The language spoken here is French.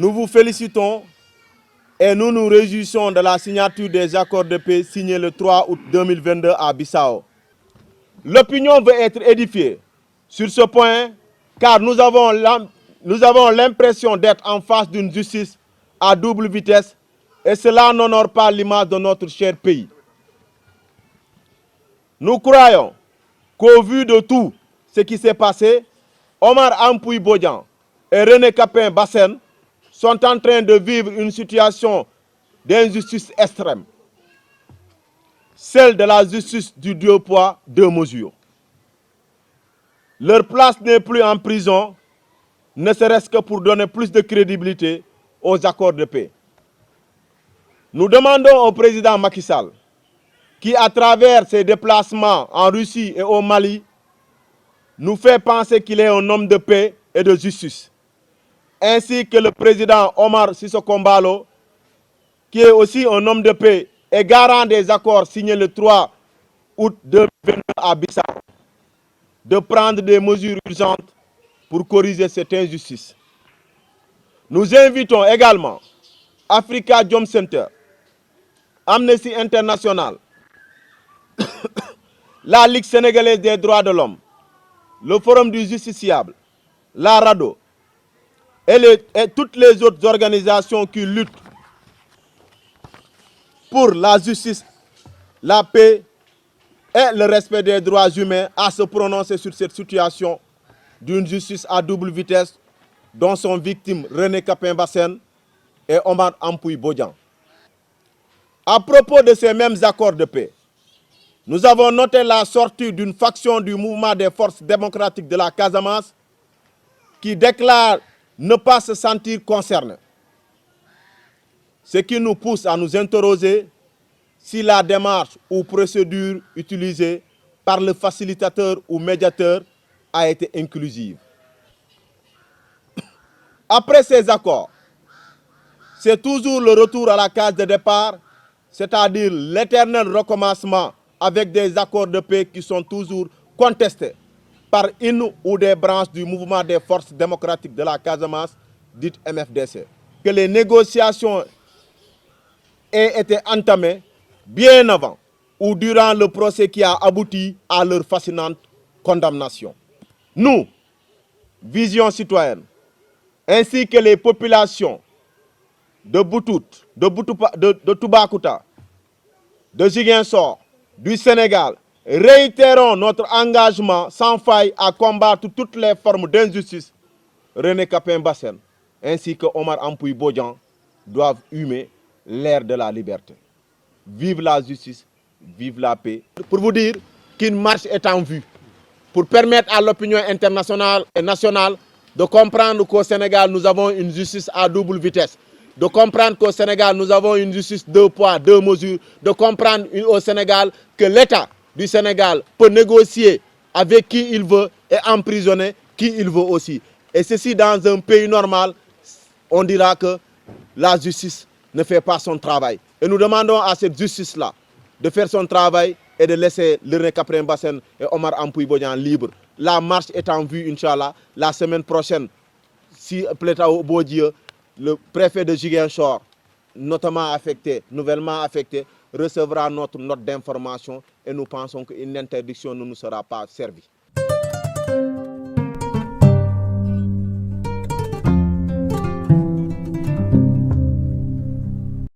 nous vous félicitons et nous nous réjouissons de la signature des accords de paix signés le 3 août 2022 à Bissau. L'opinion veut être édifiée sur ce point car nous avons l'impression d'être en face d'une justice à double vitesse et cela n'honore pas l'image de notre cher pays. Nous croyons qu'au vu de tout ce qui s'est passé, Omar Ampouy Bodian et René Capain Bassène sont en train de vivre une situation d'injustice extrême. Celle de la justice du deux poids, deux mesures. Leur place n'est plus en prison, ne serait-ce que pour donner plus de crédibilité aux accords de paix. Nous demandons au président Macky Sall, qui à travers ses déplacements en Russie et au Mali, nous fait penser qu'il est un homme de paix et de justice, ainsi que le président Omar Sissoko Mbalo, qui est aussi un homme de paix et garant des accords signés le 3 août 2022 à Bissau, de prendre des mesures urgentes pour corriger cette injustice. Nous invitons également Africa Jom Center, Amnesty International, la Ligue sénégalaise des droits de l'homme, le Forum du justiciable, la RADDHO et toutes les autres organisations qui luttent pour la justice, la paix et le respect des droits humains à se prononcer sur cette situation d'une justice à double vitesse dont sont victimes René Capain Bassène et Omar Ampouy Bodian. À propos de ces mêmes accords de paix, nous avons noté la sortie d'une faction du mouvement des forces démocratiques de la Casamance qui déclare ne pas se sentir concernée. Ce qui nous pousse à nous interroger si la démarche ou procédure utilisée par le facilitateur ou médiateur a été inclusive. Après ces accords, c'est toujours le retour à la case de départ, c'est-à-dire l'éternel recommencement avec des accords de paix qui sont toujours contestés par une ou des branches du mouvement des forces démocratiques de la Casamance, dite MFDC. Que les négociations aient été entamées bien avant ou durant le procès qui a abouti à leur fascinante condamnation. Nous, Vision citoyenne, ainsi que les populations de Boutout, de Toubacouta, de Ziguinchor, du Sénégal, réitérons notre engagement sans faille à combattre toutes les formes d'injustice. René Capain Bassène ainsi que Omar Ampouy Bodian doivent humer l'air de la liberté. Vive la justice, vive la paix. Pour vous dire qu'une marche est en vue pour permettre à l'opinion internationale et nationale de comprendre qu'au Sénégal, nous avons une justice à double vitesse. De comprendre qu'au Sénégal, nous avons une justice deux poids, deux mesures. De comprendre au Sénégal que l'État du Sénégal peut négocier avec qui il veut et emprisonner qui il veut aussi. Et ceci dans un pays normal, on dira que la justice ne fait pas son travail. Et nous demandons à cette justice-là de faire son travail et de laisser René Capain Bassène et Omar Ampouy Bodian libres. La marche est en vue, Inch'Allah. La semaine prochaine, si plaît au beau Dieu, le préfet de Ziguinchor, notamment affecté, nouvellement affecté, recevra notre note d'information et nous pensons qu'une interdiction ne nous sera pas servie.